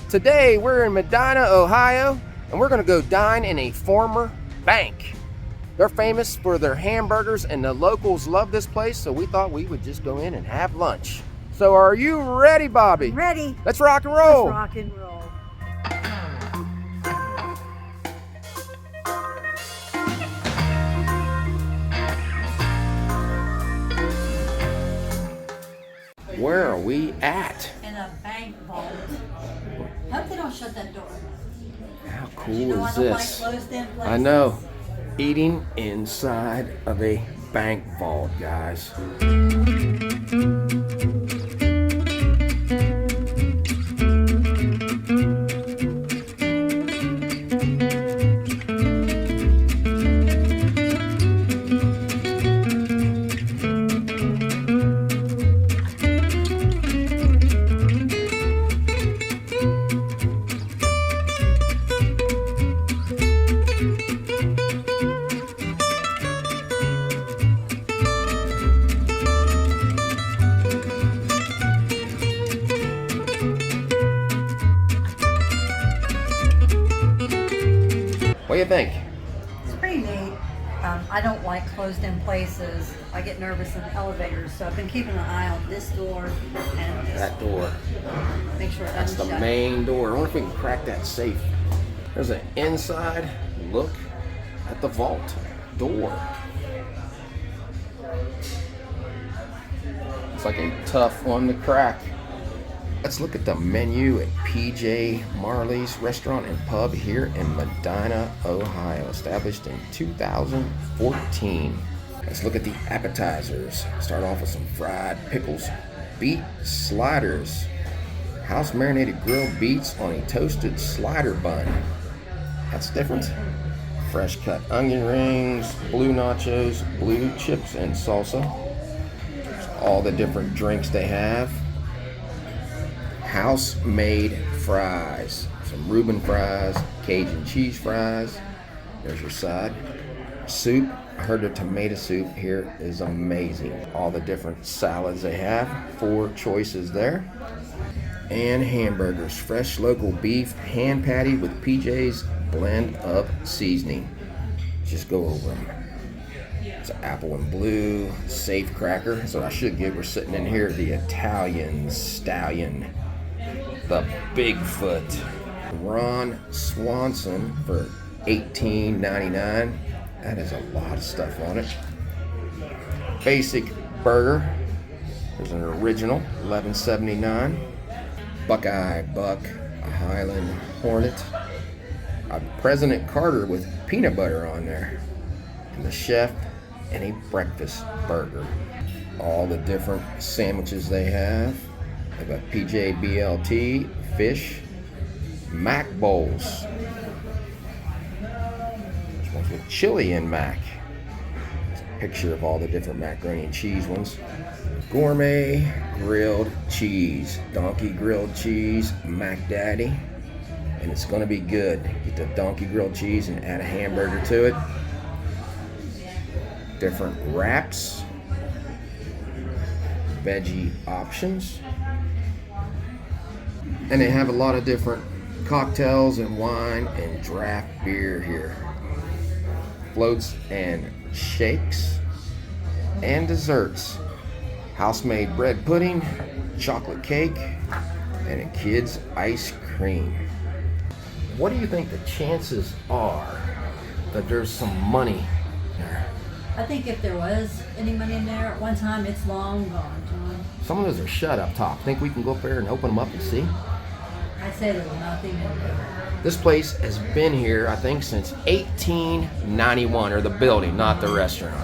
Today we're in Medina, Ohio, and we're gonna go dine in a former bank. They're famous for their hamburgers and the locals love this place, so we thought we would just go in and have lunch. So are you ready, Bobby? Ready. Let's rock and roll. Let's rock and roll. Where are we at? In a bank vault. Hope they don't shut that door. How cool You know, is I don't like this? closed-in places. I know. Eating inside of a bank vault, guys. What do you think? It's pretty neat. I don't like closed-in places. I get nervous in elevators, so I've been keeping an eye on this door and this. That door. Make sure it That's the doesn't shut. main door. I wonder if we can crack that safe. There's an inside look at the vault door. It's like a tough one to crack. Let's look at the menu at PJ Marley's restaurant and pub here in Medina, Ohio, established in 2014. Let's look at the appetizers. Start off with some fried pickles, beet sliders, house marinated grilled beets on a toasted slider bun. That's different. Fresh cut onion rings, blue nachos, blue chips and salsa. There's all the different drinks they have. House-made fries, some Reuben fries, Cajun cheese fries. There's your side. Soup. I heard the tomato soup here is amazing. All the different salads they have, 4 choices there. And hamburgers, fresh local beef, hand patty with PJ's blend of seasoning. Just go over them. It's an apple and blue, safe cracker. So I should get, we're sitting in here, the Italian stallion. The Bigfoot. Ron Swanson for $18.99. That is a lot of stuff on it. Basic burger. There's an original, $11.79. Buckeye Buck, a Highland Hornet. A President Carter with peanut butter on there. And the chef, and a breakfast burger. All the different sandwiches they have. They've got PJ BLT, fish, Mac bowls. There's ones with chili and mac. There's a picture of all the different macaroni and cheese ones. Gourmet grilled cheese, donkey grilled cheese, Mac Daddy. And it's gonna be good. Get the donkey grilled cheese and add a hamburger to it. Different wraps, veggie options. And they have a lot of different cocktails and wine and draft beer here. Floats and shakes and desserts. House-made bread pudding, chocolate cake, and a kid's ice cream. What do you think the chances are that there's some money there? I think if there was any money in there at one time, it's long gone, John. Some of those are shut up top. Think we can go up there and open them up and see? I'd say there's nothing in there. This place has been here, I think, since 1891, or the building, not the restaurant.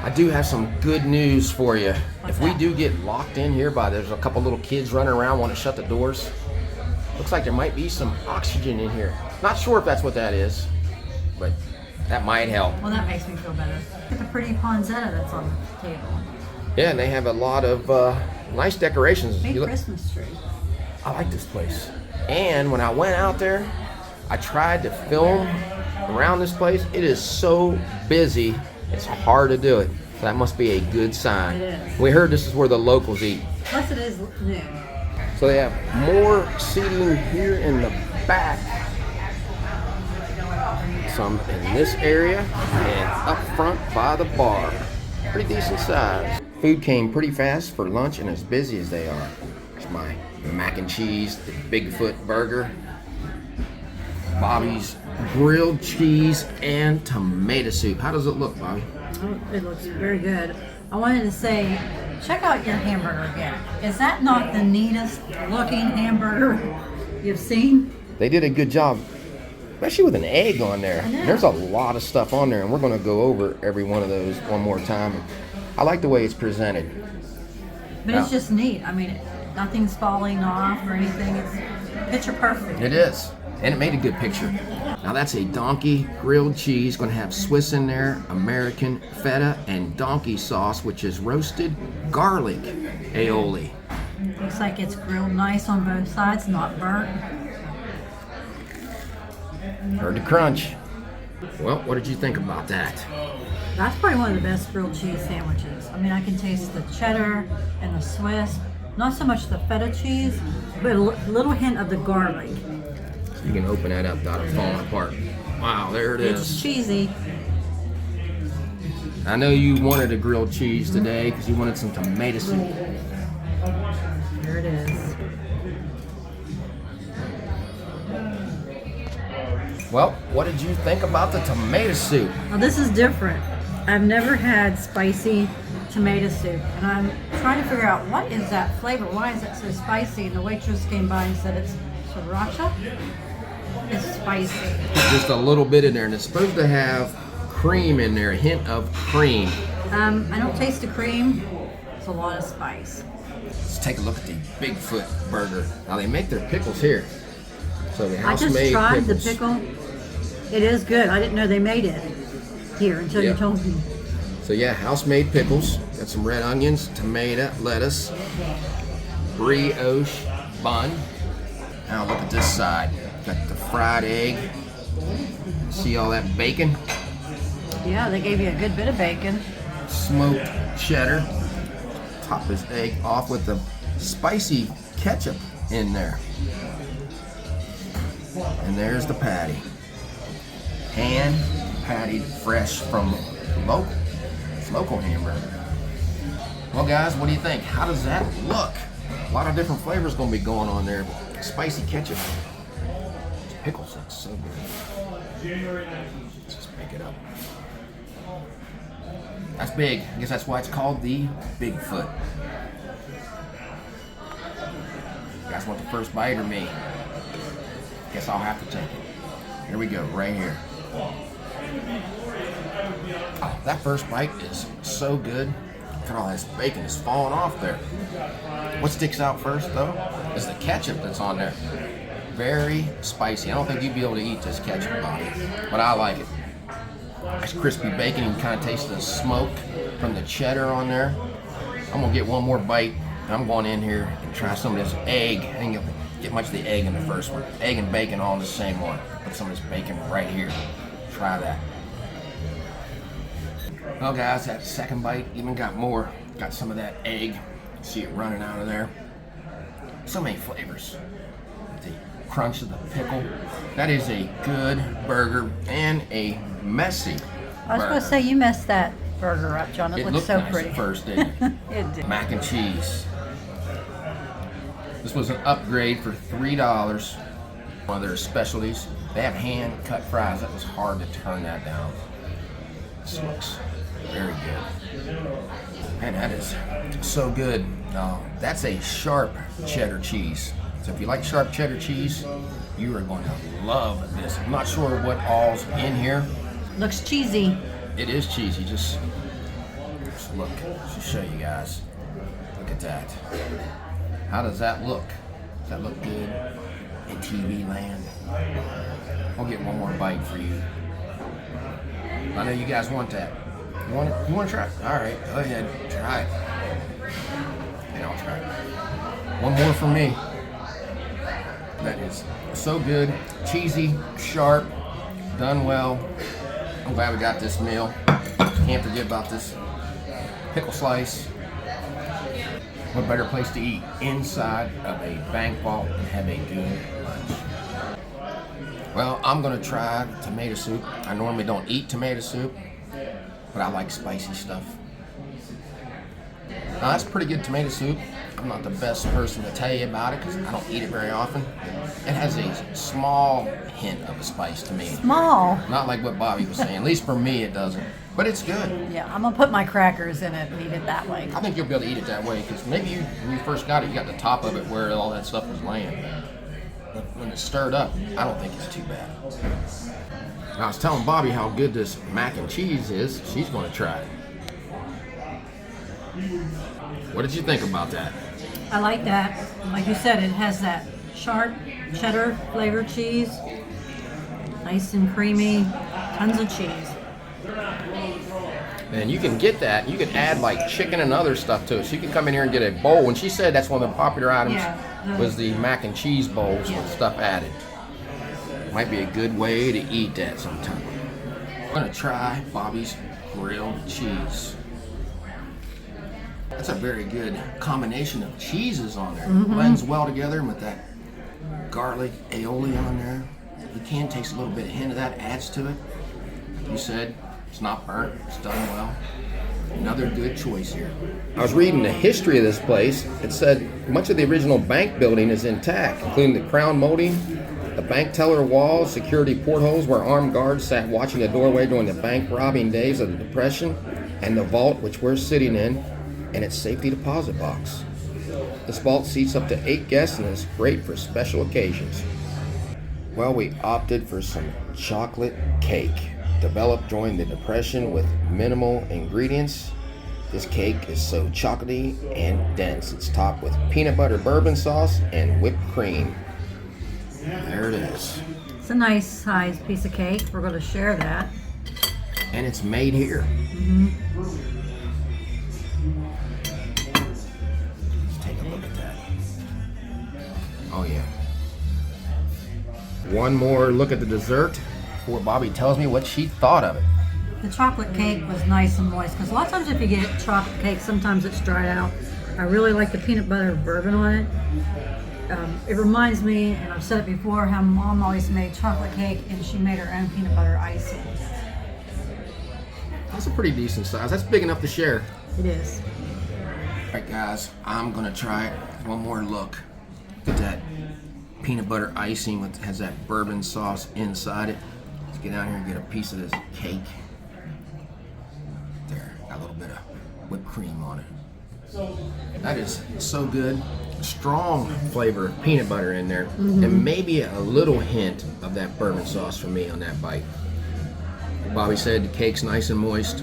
I do have some good news for you. If we do get locked in here by, there's a couple little kids running around, want to shut the doors. Looks like there might be some oxygen in here. Not sure if that's what that is, but that might help. Well, that makes me feel better. Look at the pretty poinsettia that's on the table. Yeah, and they have a lot of nice decorations. Big You look- Christmas tree. I like this place. And when I went out there, I tried to film around this place. It is so busy, it's hard to do it. That must be a good sign. It is. We heard this is where the locals eat. Plus it is noon. So they have more seating here in the back. Some in this area and up front by the bar. Pretty decent size. Food came pretty fast for lunch and as busy as they are. There's my mac and cheese, the Bigfoot burger, Bobby's grilled cheese, and tomato soup. How does it look, Bobby? Oh, it looks very good. I wanted to say, check out your hamburger again. Is that not the neatest looking hamburger you've seen? They did a good job, especially with an egg on there. I know. There's a lot of stuff on there, and we're going to go over every one of those one more time. I like the way it's presented. But it's just neat. I mean, nothing's falling off or anything. It's picture perfect. It is, and it made a good picture. Now that's a donkey grilled cheese, going to have Swiss in there, American feta, and donkey sauce, which is roasted garlic aioli. Looks like it's grilled nice on both sides, not burnt. Heard the crunch. Well, what did you think about that? That's probably one of the best grilled cheese sandwiches. I mean, I can taste the cheddar and the Swiss. Not so much the feta cheese, but a little hint of the garlic. You can open that up without it falling apart. Wow, there it It's is. cheesy. I know you wanted a grilled cheese today because you wanted some tomato soup. Here it is. Well, what did you think about the tomato soup? Now this is different. I've never had spicy tomato soup, and I'm trying to figure out what is that flavor. Why is it so spicy? And the waitress came by and said it's sriracha. It's spicy. Just a little bit in there, and it's supposed to have cream in there, a hint of cream. I don't taste the cream. It's a lot of spice. Let's take a look at the Bigfoot burger. Now they make their pickles here. So the I just house-made tried pickles. the pickle. It is good. I didn't know they made it here until Yeah. you told me. So yeah, house-made pickles. Got some red onions, tomato, lettuce, brioche bun. Now look at this side. Got the fried egg. See all that bacon? Yeah, they gave you a good bit of bacon. Smoked cheddar. Top this egg off with the spicy ketchup in there. And there's the patty. Hand pattied fresh from local. It's local hamburger. Well guys, what do you think? How does that look? A lot of different flavors gonna be going on there. But spicy ketchup. These pickles look so good. Let's just pick it up. That's big. I guess that's why it's called the Bigfoot. You guys want the first bite or me? Guess I'll have to take it. Here we go, right here. Oh, that first bite is so good. Look at all this bacon is falling off there. What sticks out first though is the ketchup that's on there. Very spicy. I don't think you'd be able to eat this ketchup, Bobby, but I like it. Nice crispy bacon. You can kind of taste the smoke from the cheddar on there. I'm gonna get one more bite. And I'm going in here and try some of this egg. I didn't get much of the egg in the first one. Egg and bacon all in the same one. Put some of this bacon right here. Try that. Well guys, that second bite even got more. Got some of that egg. See it running out of there. So many flavors. The crunch of the pickle. That is a good burger and a messy I was going to say you messed that burger up, John. It, It looks looked so nice pretty. at first, didn't it? It did. Mac and cheese. This was an upgrade for $3. One of their specialties. They have hand-cut fries. That was hard to turn that down. This looks very good. Man, that is so good. That's a sharp cheddar cheese. So if you like sharp cheddar cheese, you are going to love this. I'm not sure what all's in here. Looks cheesy. It is cheesy. Just look. Just show you guys. Look at that. How does that look? Does that look good in TV land? I'll get one more bite for you. I know you guys want that. You want it? You want to try it? All right, go ahead. Try it. And I'll try it. One more for me. That is so good. Cheesy, sharp, done well. I'm glad we got this meal. Can't forget about this pickle slice. What better place to eat inside of a bank vault and have a good lunch? Well, I'm gonna try tomato soup. I normally don't eat tomato soup, but I like spicy stuff. Now, that's pretty good tomato soup. I'm not the best person to tell you about it because I don't eat it very often. It has a small hint of a spice to me. Small. Not like what Bobby was saying. At least for me, it doesn't. But it's good. Yeah, I'm gonna put my crackers in it and eat it that way. I think you'll be able to eat it that way because maybe when you first got it, you got the top of it where all that stuff was laying. But when it's stirred up, I don't think it's too bad. I was telling Bobby how good this mac and cheese is. She's going to try it. What did you think about that? I like that. Like you said, it has that sharp cheddar flavored cheese. Nice and creamy. Tons of cheese. And you can get that. You can add like chicken and other stuff to it. So you can come in here and get a bowl. And she said that's one of the popular items was the mac and cheese bowls with stuff added. Might be a good way to eat that sometime. I'm gonna try Bobby's grilled cheese. That's a very good combination of cheeses on there. Blends well together with that garlic aioli on there. You can taste a little bit of hint of that, adds to it. Like you said, it's not burnt, it's done well. Another good choice here. I was reading the history of this place. It said much of the original bank building is intact, including the crown molding, the bank teller walls, security portholes where armed guards sat watching the doorway during the bank robbing days of the Depression, and the vault which we're sitting in, and its safety deposit box. This vault seats up to 8 guests and is great for special occasions. Well, we opted for some chocolate cake. Developed during the Depression with minimal ingredients. This cake is so chocolatey and dense. It's topped with peanut butter bourbon sauce and whipped cream. There it is. It's a nice sized piece of cake. We're going to share that. And it's made here. Let's take a look at that. Oh yeah. One more look at the dessert before Bobby tells me what she thought of it. The chocolate cake was nice and moist because a lot of times if you get chocolate cake, sometimes it's dried out. I really like the peanut butter bourbon on it. It reminds me, and I've said it before, how Mom always made chocolate cake and she made her own peanut butter icing. That's a pretty decent size. That's big enough to share. It is. All right, guys, I'm gonna try it. One more look. Look at that peanut butter icing with has that bourbon sauce inside it. Let's get down here and get a piece of this cake. There, got a little bit of whipped cream on it. That is so good. Strong flavor of peanut butter in there, and maybe a little hint of that bourbon sauce for me on that bite. Bobby said the cake's nice and moist.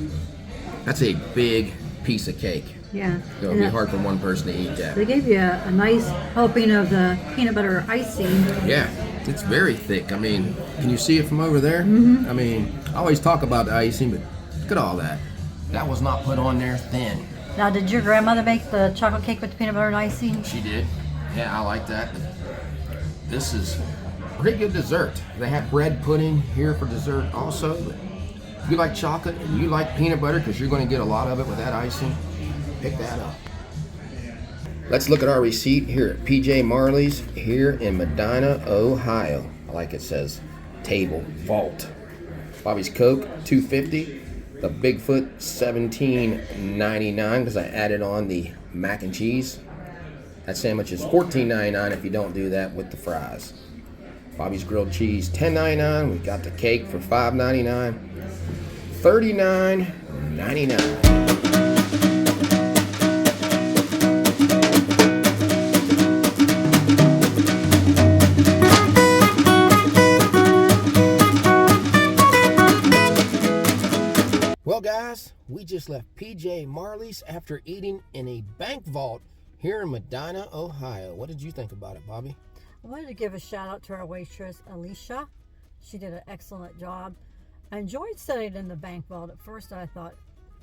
That's a big piece of cake. Yeah. It would be hard for one person to eat that. They gave you a nice helping of the peanut butter icing. Yeah, it's very thick. I mean, can you see it from over there? I mean, I always talk about the icing, but look at all that. That was not put on there thin. Now, did your grandmother make the chocolate cake with the peanut butter and icing? She did. Yeah, I like that. This is pretty good dessert. They have bread pudding here for dessert also. But if you like chocolate and you like peanut butter, because you're going to get a lot of it with that icing, pick that up. Let's look at our receipt here at PJ Marley's here in Medina, Ohio. Like it says, table, vault. Bobby's Coke, $2.50. The Bigfoot, $17.99 because I added on the mac and cheese. That sandwich is $14.99 if you don't do that with the fries. Bobby's grilled cheese, $10.99. We've got the cake for $5.99. $39.99. Well, guys, we just left PJ Marley's after eating in a bank vault here in Medina, Ohio. What did you think about it, Bobby? I wanted to give a shout out to our waitress, Alicia. She did an excellent job. I enjoyed studying in the bank vault. At first I thought,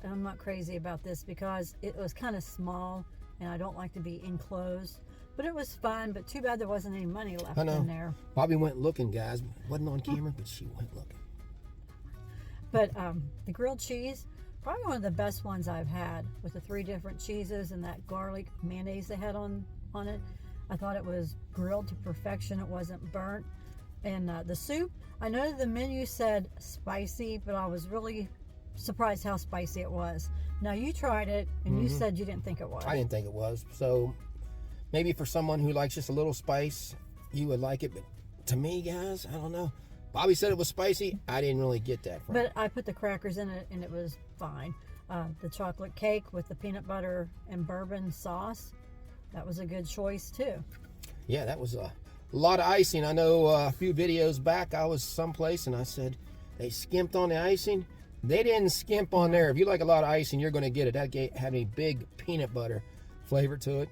and I'm not crazy about this because it was kind of small and I don't like to be enclosed. But it was fun, but too bad there wasn't any money left in there. Bobby went looking, guys. Wasn't on camera, but she went looking. But the grilled cheese Probably one of the best ones I've had, with the 3 different cheeses and that garlic mayonnaise they had on it. I thought it was grilled to perfection. It wasn't burnt. And the soup, I know the menu said spicy, but I was really surprised how spicy it was. Now you tried it and you said you didn't think it was. I didn't think it was. So maybe for someone who likes just a little spice, you would like it. But to me, guys, I don't know. Bobby said it was spicy. I didn't really get that from it. But I put the crackers in it and it was fine. The chocolate cake with the peanut butter and bourbon sauce, that was a good choice too. Yeah, that was a lot of icing. I know a few videos back I was someplace and I said they skimped on the icing. They didn't skimp on there. If you like a lot of icing, you're going to get it. That had a big peanut butter flavor to it.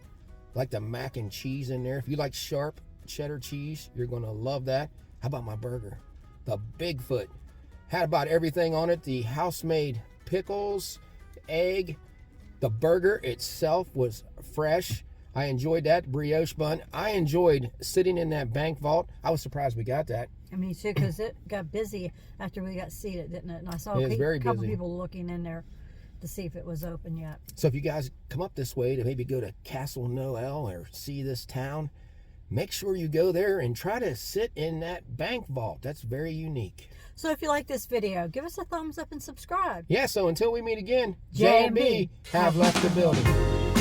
Like the mac and cheese in there. If you like sharp cheddar cheese, you're going to love that. How about my burger? The Bigfoot. Had about everything on it. The house-made pickles, egg. The burger itself was fresh. I enjoyed that brioche bun. I enjoyed sitting in that bank vault. I was surprised we got that. Me too, because it got busy after we got seated, didn't it? And I saw It was very a couple busy. people looking in there to see if it was open yet. So if you guys come up this way to maybe go to Castle Noel or see this town, make sure you go there and try to sit in that bank vault. That's very unique. So if you like this video, give us a thumbs up and subscribe. Yeah, so until we meet again, J J and and B B have left the building.